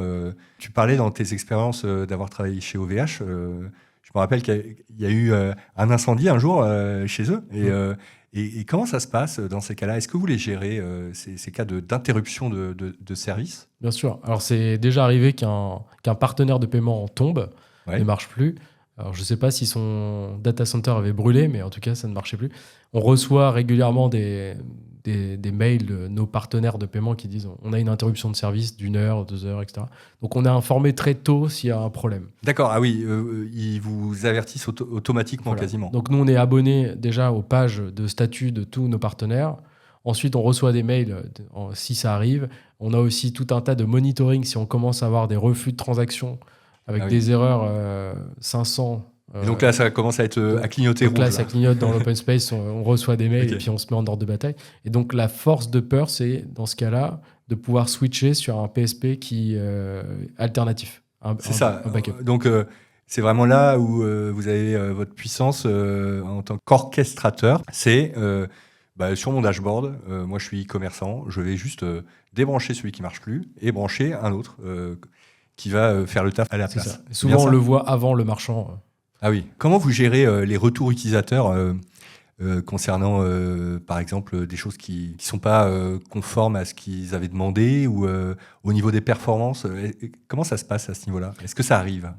Speaker 1: Tu parlais dans tes expériences d'avoir travaillé chez OVH. Je me rappelle qu'il y a eu un incendie un jour chez eux. Et comment ça se passe dans ces cas-là? Est-ce que vous les gérez, ces cas d'interruption de service?
Speaker 2: Bien sûr. Alors, c'est déjà arrivé qu'un partenaire de paiement tombe, ne marche plus. Alors, je ne sais pas si son data center avait brûlé, mais en tout cas, ça ne marchait plus. On reçoit régulièrement des mails de nos partenaires de paiement qui disent on a une interruption de service d'1 heure, 2 heures, etc. Donc, on est informé très tôt s'il y a un problème.
Speaker 1: D'accord, ah oui, ils vous avertissent automatiquement quasiment.
Speaker 2: Donc, nous, on est abonnés déjà aux pages de statut de tous nos partenaires. Ensuite, on reçoit des mails si ça arrive. On a aussi tout un tas de monitoring si on commence à avoir des refus de transactions avec des erreurs 500.
Speaker 1: Et donc là, ça commence à être à clignoter rouge.
Speaker 2: Donc là, ça clignote dans l'open space, on reçoit des mails et puis on se met en ordre de bataille. Et donc la force de Peur, c'est dans ce cas-là de pouvoir switcher sur un PSP qui alternatif. Un backup.
Speaker 1: Donc c'est vraiment là où vous avez votre puissance en tant qu'orchestrateur. C'est sur mon dashboard, moi je suis commerçant, je vais juste débrancher celui qui ne marche plus et brancher un autre qui va faire le taf à la place.
Speaker 2: Souvent, on le voit avant le marchand.
Speaker 1: Ah oui. Comment vous gérez les retours utilisateurs concernant, par exemple, des choses qui ne sont pas conformes à ce qu'ils avaient demandé ou au niveau des performances? Comment ça se passe à ce niveau-là? Est-ce que ça arrive?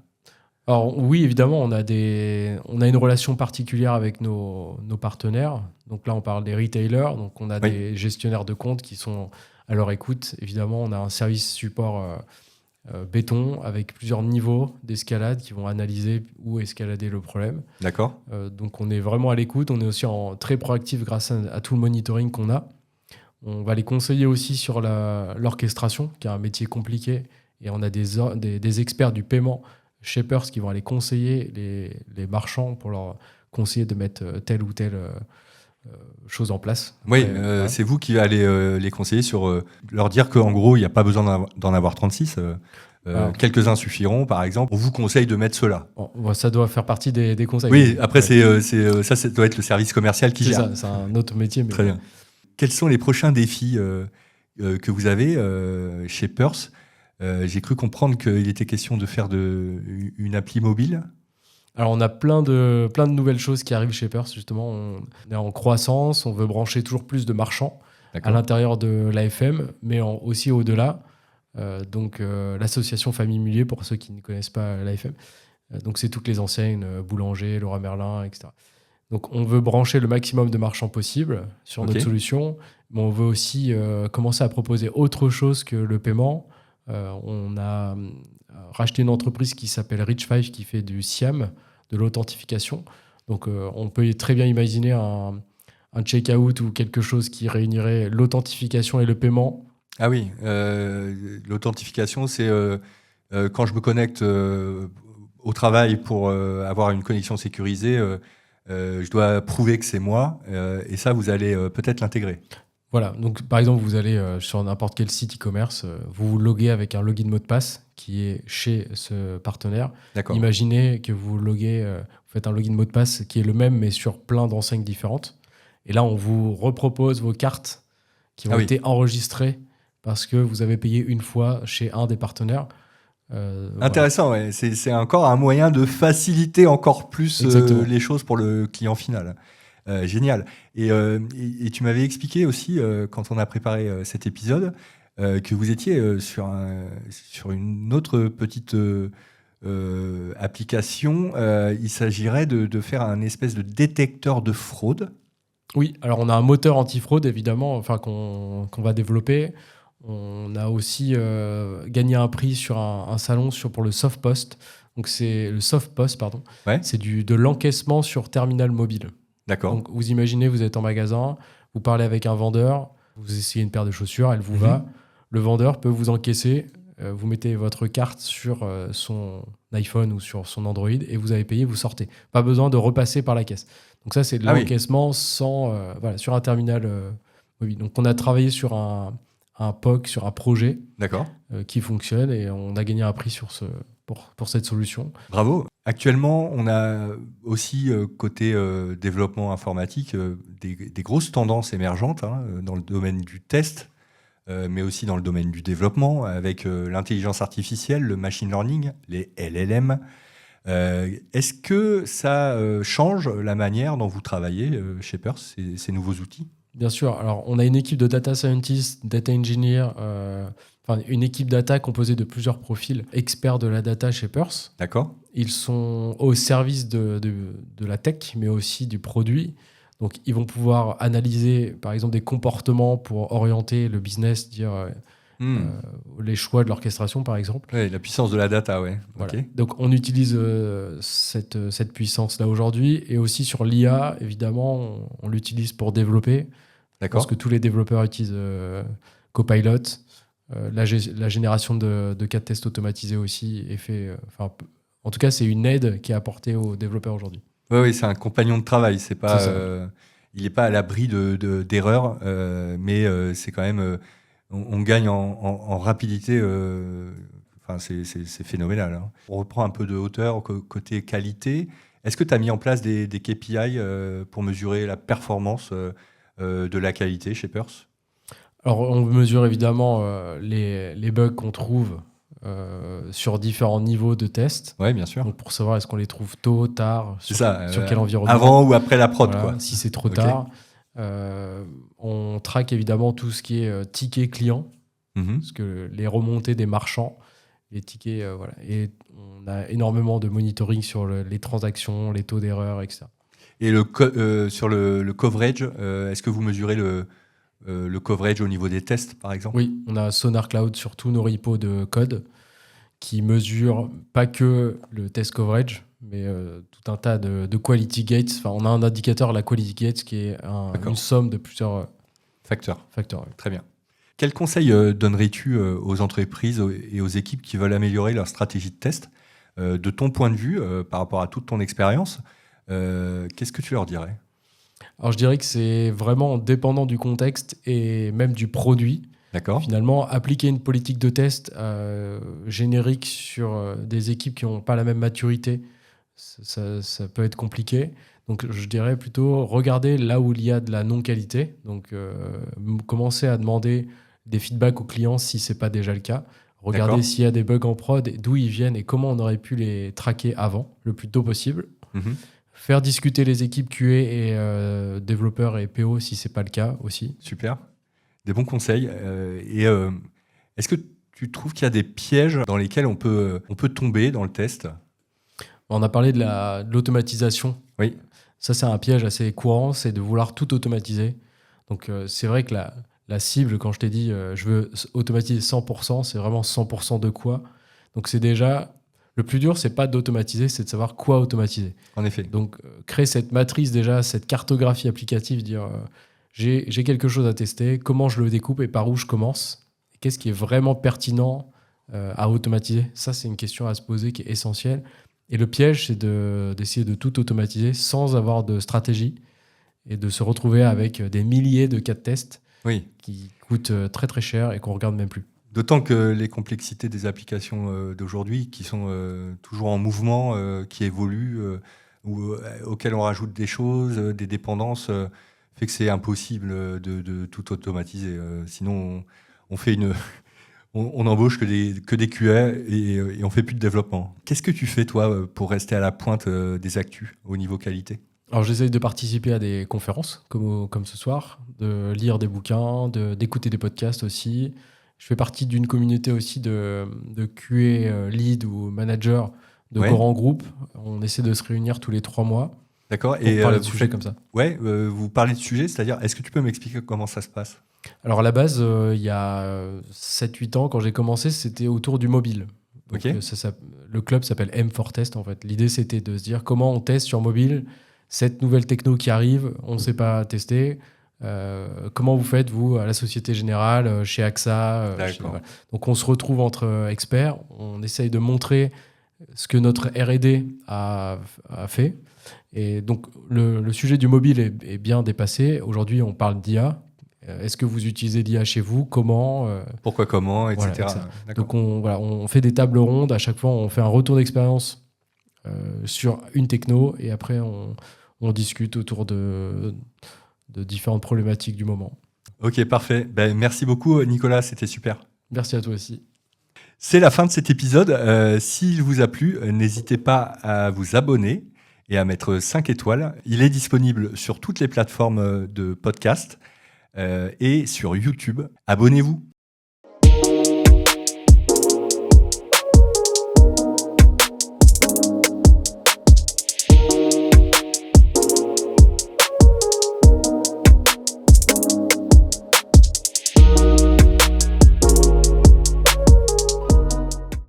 Speaker 2: Alors oui, évidemment, on a une relation particulière avec nos partenaires. Donc là, on parle des retailers. Donc on a des gestionnaires de comptes qui sont à leur écoute. Évidemment, on a un service support béton avec plusieurs niveaux d'escalade qui vont analyser où escalader le problème.
Speaker 1: D'accord.
Speaker 2: Donc on est vraiment à l'écoute. On est aussi très proactif grâce à tout le monitoring qu'on a. On va les conseiller aussi sur l'orchestration, qui est un métier compliqué. Et on a des experts du paiement, shapers, qui vont aller conseiller les marchands pour leur conseiller de mettre telle ou telle chose en place.
Speaker 1: Oui, c'est vous qui allez les conseiller sur leur dire qu'en gros, il n'y a pas besoin d'en avoir 36. Quelques-uns suffiront, par exemple. On vous conseille de mettre cela.
Speaker 2: Bon, ça doit faire partie des conseils.
Speaker 1: Oui, après, ça doit être le service commercial qui gère.
Speaker 2: C'est un autre métier. Mais
Speaker 1: très bien. Quels sont les prochains défis que vous avez chez Purse? J'ai cru comprendre qu'il était question de faire une appli mobile.
Speaker 2: Alors, on a plein de nouvelles choses qui arrivent chez Purse, justement. On est en croissance, on veut brancher toujours plus de marchands à l'intérieur de l'AFM, mais aussi au-delà. Donc, l'association Famille Mullier, pour ceux qui ne connaissent pas l'AFM. Donc, c'est toutes les enseignes, Boulanger, Leroy Merlin, etc. Donc, on veut brancher le maximum de marchands possible sur notre solution, mais on veut aussi commencer à proposer autre chose que le paiement. On a racheté une entreprise qui s'appelle Rich5 qui fait du SIAM, de l'authentification. Donc, on peut très bien imaginer un check-out ou quelque chose qui réunirait l'authentification et le paiement.
Speaker 1: Ah oui, l'authentification, c'est quand je me connecte au travail pour avoir une connexion sécurisée, je dois prouver que c'est moi, et ça, vous allez peut-être l'intégrer.
Speaker 2: Voilà, donc par exemple, vous allez sur n'importe quel site e-commerce, vous vous loguez avec un login mot de passe qui est chez ce partenaire.
Speaker 1: D'accord.
Speaker 2: Imaginez que vous faites un login mot de passe qui est le même, mais sur plein d'enseignes différentes. Et là, on vous repropose vos cartes qui ont été enregistrées parce que vous avez payé une fois chez un des partenaires.
Speaker 1: Intéressant, ouais. C'est encore un moyen de faciliter encore plus les choses pour le client final. Génial. Et tu m'avais expliqué aussi, quand on a préparé cet épisode, que vous étiez sur une autre petite application. Il s'agirait de faire un espèce de détecteur de fraude.
Speaker 2: Oui, alors on a un moteur anti-fraude, évidemment, qu'on va développer. On a aussi gagné un prix sur un salon pour le SoftPost. Donc c'est le SoftPost, pardon.
Speaker 1: Ouais.
Speaker 2: C'est de l'encaissement sur terminal mobile.
Speaker 1: D'accord.
Speaker 2: Donc vous imaginez, vous êtes en magasin, vous parlez avec un vendeur, vous essayez une paire de chaussures, elle vous va. Le vendeur peut vous encaisser, vous mettez votre carte sur son iPhone ou sur son Android et vous avez payé, vous sortez. Pas besoin de repasser par la caisse. Donc ça, c'est de l'encaissement sur un terminal mobile. Donc on a travaillé sur un POC, sur un projet qui fonctionne et on a gagné un prix pour cette solution.
Speaker 1: Bravo. Actuellement, on a aussi, côté développement informatique, des grosses tendances émergentes dans le domaine du test, mais aussi dans le domaine du développement, avec l'intelligence artificielle, le machine learning, les LLM. Est-ce que ça change la manière dont vous travaillez chez Purse, ces nouveaux outils ?
Speaker 2: Bien sûr. Alors, on a une équipe de data scientists, data engineers, une équipe data composée de plusieurs profils experts de la data chez Purse.
Speaker 1: D'accord.
Speaker 2: Ils sont au service de la tech, mais aussi du produit. Donc, ils vont pouvoir analyser, par exemple, des comportements pour orienter le business, les choix de l'orchestration, par exemple.
Speaker 1: Oui, la puissance de la data, oui.
Speaker 2: Voilà. Okay. Donc, on utilise cette puissance-là aujourd'hui. Et aussi sur l'IA, évidemment, on l'utilise pour développer.
Speaker 1: D'accord.
Speaker 2: Parce que tous les développeurs utilisent Copilot. La génération de cas de tests automatisés aussi est fait... en tout cas, c'est une aide qui est apportée aux développeurs aujourd'hui.
Speaker 1: Oui, c'est un compagnon de travail. C'est pas, il n'est pas à l'abri d'erreurs, mais c'est quand même... on gagne en rapidité. C'est phénoménal. On reprend un peu de hauteur côté qualité. Est-ce que tu as mis en place des KPI pour mesurer la performance de la qualité chez Purse ?
Speaker 2: Alors, on mesure évidemment les bugs qu'on trouve sur différents niveaux de tests.
Speaker 1: Oui, bien sûr.
Speaker 2: Donc, pour savoir est-ce qu'on les trouve tôt, tard, sur quel environnement.
Speaker 1: Avant ou après la prod, quoi.
Speaker 2: Si c'est trop tard. On traque évidemment tout ce qui est ticket client, parce que les remontées des marchands, les tickets, Et on a énormément de monitoring sur les transactions, les taux d'erreur, etc.
Speaker 1: Et sur le coverage, est-ce que vous mesurez le coverage au niveau des tests, par exemple ?
Speaker 2: Oui, on a Sonar Cloud sur tous nos repos de code qui mesure pas que le test coverage, mais tout un tas de quality gates. Enfin, on a un indicateur, la quality gates, qui est une somme de plusieurs
Speaker 1: Facteur.
Speaker 2: Facteur, oui.
Speaker 1: Très bien. Quel conseil donnerais-tu aux entreprises et aux équipes qui veulent améliorer leur stratégie de test de ton point de vue, par rapport à toute ton expérience, qu'est-ce que tu leur dirais ?
Speaker 2: Alors, je dirais que c'est vraiment dépendant du contexte et même du produit.
Speaker 1: D'accord.
Speaker 2: Finalement, appliquer une politique de test générique sur des équipes qui n'ont pas la même maturité, ça peut être compliqué. Donc, je dirais plutôt regarder là où il y a de la non-qualité. Donc, commencer à demander des feedbacks aux clients si ce n'est pas déjà le cas. Regarder s'il y a des bugs en prod, d'où ils viennent et comment on aurait pu les traquer avant, le plus tôt possible. Faire discuter les équipes QA et développeurs et PO si ce n'est pas le cas aussi.
Speaker 1: Super. Des bons conseils. Est-ce que tu trouves qu'il y a des pièges dans lesquels on peut tomber dans le test ?
Speaker 2: On a parlé de l'automatisation.
Speaker 1: Oui.
Speaker 2: Ça, c'est un piège assez courant, c'est de vouloir tout automatiser. Donc, c'est vrai que la cible, quand je t'ai dit je veux automatiser 100%, c'est vraiment 100% de quoi ? Donc, c'est déjà... Le plus dur, c'est pas d'automatiser, c'est de savoir quoi automatiser.
Speaker 1: En effet.
Speaker 2: Donc, créer cette matrice déjà, cette cartographie applicative, dire j'ai quelque chose à tester, comment je le découpe et par où je commence ? Qu'est-ce qui est vraiment pertinent à automatiser ? Ça, c'est une question à se poser qui est essentielle. Et le piège, c'est d'essayer de tout automatiser sans avoir de stratégie et de se retrouver avec des milliers de cas de test qui coûtent très très cher et qu'on ne regarde même plus.
Speaker 1: D'autant que les complexités des applications d'aujourd'hui, qui sont toujours en mouvement, qui évoluent, auxquelles on rajoute des choses, des dépendances, fait que c'est impossible de tout automatiser. Sinon, on fait on embauche que des QA et on fait plus de développement. Qu'est-ce que tu fais, toi, pour rester à la pointe des actus au niveau qualité ?
Speaker 2: Alors, j'essaye de participer à des conférences, comme ce soir, de lire des bouquins, d'écouter des podcasts aussi. Je fais partie d'une communauté aussi de QA lead ou manager de grands groupes. On essaie de se réunir tous les 3 mois.
Speaker 1: D'accord.
Speaker 2: Pour parler de sujets comme ça.
Speaker 1: Ouais, vous parlez de sujets, c'est-à-dire, est-ce que tu peux m'expliquer comment ça se passe ?
Speaker 2: Alors, à la base, il y a 7-8 ans, quand j'ai commencé, c'était autour du mobile. Donc, le club s'appelle M4Test, en fait. L'idée, c'était de se dire comment on teste sur mobile cette nouvelle techno qui arrive, on ne sait pas tester. Comment vous faites, vous, à la Société Générale, chez AXA Donc, on se retrouve entre experts, on essaye de montrer ce que notre R&D a fait. Et donc, le sujet du mobile est bien dépassé. Aujourd'hui, on parle d'IA. Est-ce que vous utilisez l'IA chez vous ? Comment ?
Speaker 1: Pourquoi, comment, etc.
Speaker 2: Voilà, donc, on fait des tables rondes. À chaque fois, on fait un retour d'expérience sur une techno et après, on discute autour de différentes problématiques du moment.
Speaker 1: Ok, parfait. Merci beaucoup, Nicolas, c'était super.
Speaker 2: Merci à toi aussi.
Speaker 1: C'est la fin de cet épisode. S'il vous a plu, n'hésitez pas à vous abonner et à mettre 5 étoiles. Il est disponible sur toutes les plateformes de podcast et sur YouTube. Abonnez-vous.